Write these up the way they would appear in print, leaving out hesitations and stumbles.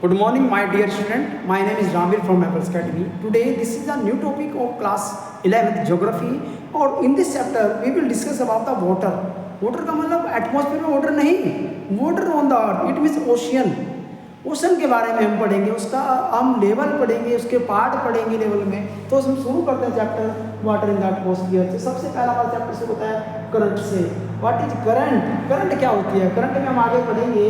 Good morning, my dear student. My name is Ramir from Apples Academy. Today, this is a new topic of class 11th geography. और in this chapter, we will discuss about the water. Water का मतलब atmosphere में water नहीं, water on the earth, it means ocean. Ocean के बारे में हम पढ़ेंगे, उसका हम लेवल पढ़ेंगे, उसके पार्ट पढ़ेंगे लेवल में. तो हम शुरू करते हैं chapter water in the atmosphere से. सबसे पहला हमारा चैप्टर शुरू होता है करंट से. What is current? करंट क्या होती है? करंट में हम आगे पढ़ेंगे.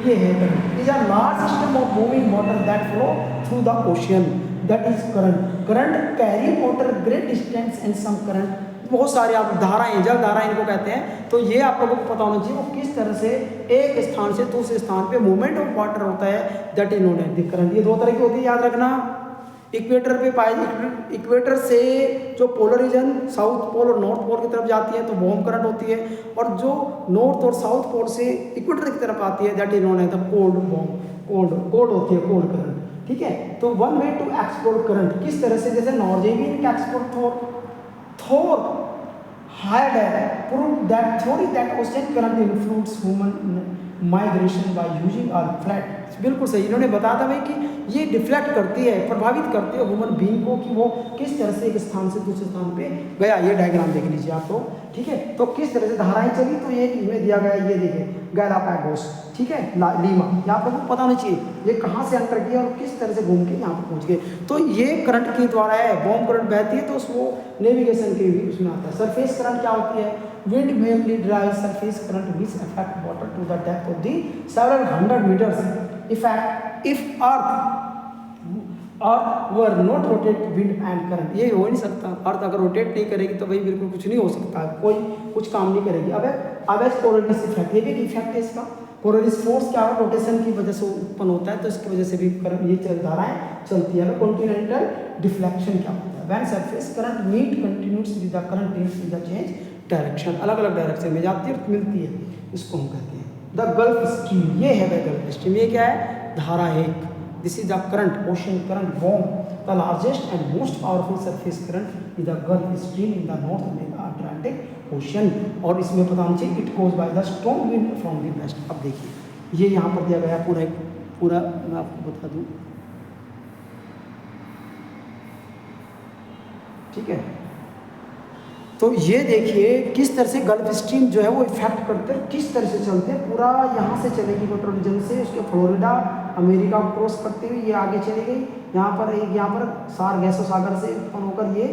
ये है current is a large system of moving water that flow through the ocean, that is current. Current carry water great distance and some current, बहुत सारे आप धाराएं, जल धाराएं इनको कहते हैं. तो ये आप लोगों को पता होना चाहिए वो किस तरह से एक स्थान से दूसरे स्थान पे मूवमेंट ऑफ वाटर होता है, that is known as the current. ये दो तरह की होती है, याद रखना. इक्वेटर पे पाए, इक्वेटर से जो पोलर रीजन साउथ पोल और नॉर्थ पोल की तरफ जाती है तो वार्म करंट होती है, और जो नॉर्थ और साउथ पोल से इक्वेटर की तरफ आती है that is known as the cold warm. Cold होती है, कोल्ड करंट. ठीक है. तो one way to explore current, किस तरह से, जैसे नॉर्वेजियन का explore Thor had proved that theory that ocean current influences human migration by using a flat. बिल्कुल सही, इन्होंने बताया था भाई कि ये डिफ्लेक्ट करती है, प्रभावित करती है ह्यूमन बीइंग को कि वो किस तरह से एक स्थान से दूसरे स्थान पे गया. ये डायग्राम देख लीजिए आप तो. ठीक है. तो किस तरह से धाराएं चली, तो ये इसमें दिया गया, ये देखिए गैलापागोस. ठीक है. लीमा, यहाँ पर पता होना चाहिए ये कहाँ से एंटर किया और किस तरह से घूम के यहाँ पर पहुँच गए. तो ये करंट के द्वारा है, बॉम्ब करंट बहती है तो उसको नेविगेशन के भी उसमें आता है. सरफेस करंट क्या होती है? Wind mainly drives surface current which affect water to the depth of the several hundred meters. Effect if earth were not rotate wind and current, ये हो ही नहीं सकता. अर्थ अगर रोटेट नहीं करेगी तो भाई बिल्कुल कुछ नहीं हो सकता, कोई कुछ काम नहीं करेगी. अब कोरोलिस इफेक्ट, ये भी एक इफेक्ट है इसका. कोरोलिस फोर्स क्या है? रोटेशन की वजह से उत्पन्न होता है, तो इसकी वजह से भी ये धाराएं चलती है. कॉन्टिनेंटल डिफ्लेक्शन क्या होता है? When surface current meet continuous with the current with the change direction, अलग अलग डायरेक्शन में जाती है, मिलती है, इसको हम कहते हैं द गल्फ स्ट्रीम. ये है वह गल्फ स्ट्रीम. ये क्या है? धारा एक. This is the current, ocean current warm. The largest and most powerful surface current is the Gulf Stream in the North Atlantic Ocean. और इसमें पता होना चाहिए it goes by the strong wind from the west. अब देखिए ये यहाँ पर दिया गया पूरा मैं आपको बता दूँ. ठीक है. तो ये देखिए किस तरह से गल्फ स्ट्रीम जो है वो इफेक्ट करते हैं, किस तरह से चलते हैं. पूरा यहाँ से चलेगी इक्वेटर रीजन से, उसके फ्लोरिडा अमेरिका को क्रॉस करते हुए ये आगे चली गई. यहाँ पर सार गैसो सागर से उत्पन्न होकर ये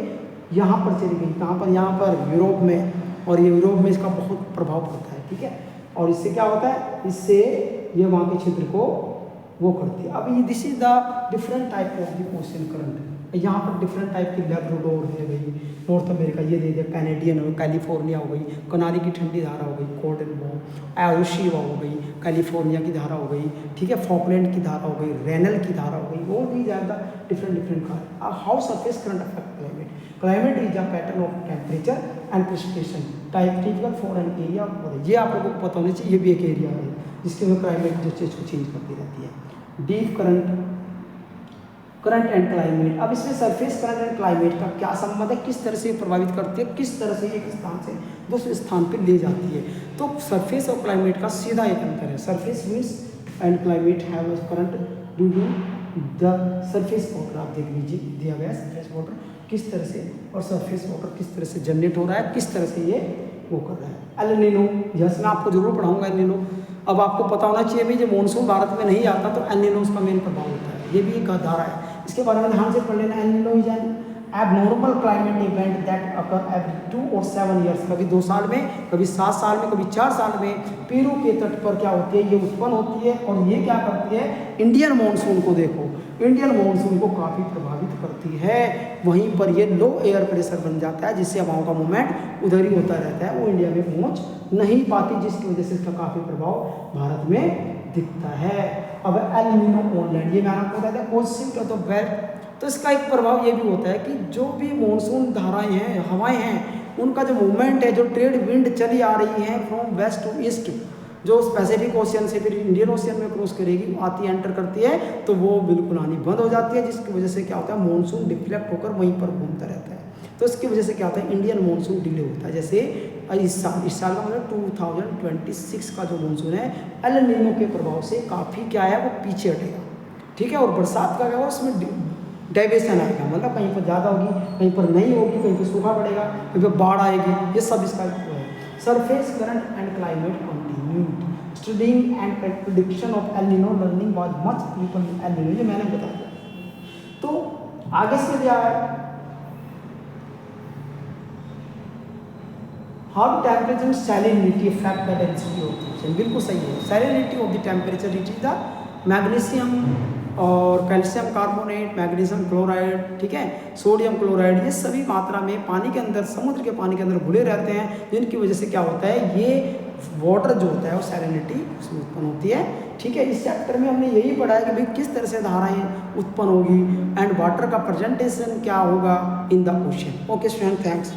यहाँ पर चली गई. कहाँ पर? यहाँ पर यूरोप में. और ये यूरोप में इसका बहुत प्रभाव पड़ता है. ठीक है. और इससे क्या होता है? इससे ये वहाँ के क्षेत्र को वो करती है. अब ये this is the different type of the ocean current. यहाँ पर डिफरेंट टाइप की लैब्राडोर है गई, नॉर्थ अमेरिका ये दे दिया, कैनेडियन हो, कैलिफोर्निया हो गई, कनारी की ठंडी धारा हो गई, कोल्डन बॉम, आयोशिवा हो गई, कैलिफोर्निया की धारा हो गई. ठीक है. फॉकलैंड की धारा हो गई, रेनल की धारा हो गई, और भी ज़्यादा different car. How surface current affect climate? Climate is a pattern of temperature and precipitation type typical for an area. ये आप लोगों को पता होना चाहिए, ये भी एक एरिया है जिसके में क्लाइमेट जो चीज़ को चेंज करती रहती है. Deep current and climate. अब इसमें सरफेस करंट एंड क्लाइमेट का क्या संबंध है? किस तरह से प्रभावित करती है, किस तरह से एक स्थान से दूसरे स्थान पर ले जाती है. तो सरफेस और क्लाइमेट का सीधा एक अंतर है. Surface means and climate have current due to the surface water. आप देख लीजिए दिया गया सरफेस वाटर किस तरह से, और सरफेस वाटर किस तरह से जनरेट हो रहा है, किस तरह से ये वो कर रहा है. एल नीनो, यस मैं आपको जरूर पढ़ाऊंगा एल नीनो. अब आपको पता होना चाहिए भाई जब मानसून भारत में नहीं आता तो एल नीनो उसका मेन प्रभाव होता है. ये भी एक धारा है, इसके बारे में ध्यान से पढ़ लेना. El Nino is an abnormal climate event that occur every 2 और 7 ईयर्स. कभी 2 साल में, कभी 7 साल में, कभी 4 साल में पेरू के तट पर क्या होती है, ये उत्पन्न होती है. और ये क्या करती है? इंडियन मानसून को देखो, इंडियन मानसून को काफ़ी प्रभावित करती है. वहीं पर ये लो एयर प्रेशर बन जाता है जिससे हवाओं का मूवमेंट उधर ही होता रहता है, वो इंडिया में पहुंच नहीं पाती, जिसकी वजह से इसका काफ़ी प्रभाव भारत में दिखता है. अब एल नीनो ऑन लैंड, ये मैंने आपको बताया था पॉजिटिव तो वेट. तो इसका एक प्रभाव ये भी होता है कि जो भी मानसून धाराएं हैं, हवाएं हैं, उनका जो मूवमेंट है, जो ट्रेड विंड चली आ रही है फ्रॉम वेस्ट टू ईस्ट, जो पैसिफिक ओशियन से फिर इंडियन ओशियन में क्रॉस करेगी, आती है, एंटर करती है, तो वो बिल्कुल आनी बंद हो जाती है, जिसकी वजह से क्या होता है? मानसून डिफ्लेक्ट होकर वहीं पर घूमता रहता है. तो इसकी वजह से क्या होता है? इंडियन मानसून डिले होता है. जैसे इस साल का मतलब 2026 का जो मानसून है एल नीनो के प्रभाव से काफ़ी क्या है वो पीछे हटेगा. ठीक है। और बरसात का क्या होगा, उसमें डाइवेशन आएगा, मतलब कहीं पर ज़्यादा होगी, कहीं पर नहीं होगी, कहीं पर सूखा पड़ेगा, कहीं पर बाढ़ आएगी, ये सब इसका वो है। Surface current and climate continued studying and prediction of El Nino learning was much people El Nino, ये मैंने बता दिया। तो आगे से दिया है how temperature salinity affect the density of ocean, बिल्कुल सही है। Salinity of the temperature it is the magnesium और कैल्शियम कार्बोनेट, मैग्नीशियम क्लोराइड, ठीक है, सोडियम क्लोराइड, ये सभी मात्रा में पानी के अंदर, समुद्र के पानी के अंदर घुले रहते हैं, जिनकी वजह से क्या होता है, ये वाटर जो होता है वो सैलिनिटी उसमें उत्पन्न होती है। ठीक है, इस चैप्टर में हमने यही पढ़ा है कि भाई किस तरह से धाराएं उत्पन्न होगी एंड वाटर का प्रेजेंटेशन क्या होगा in the ocean. Okay student, thanks.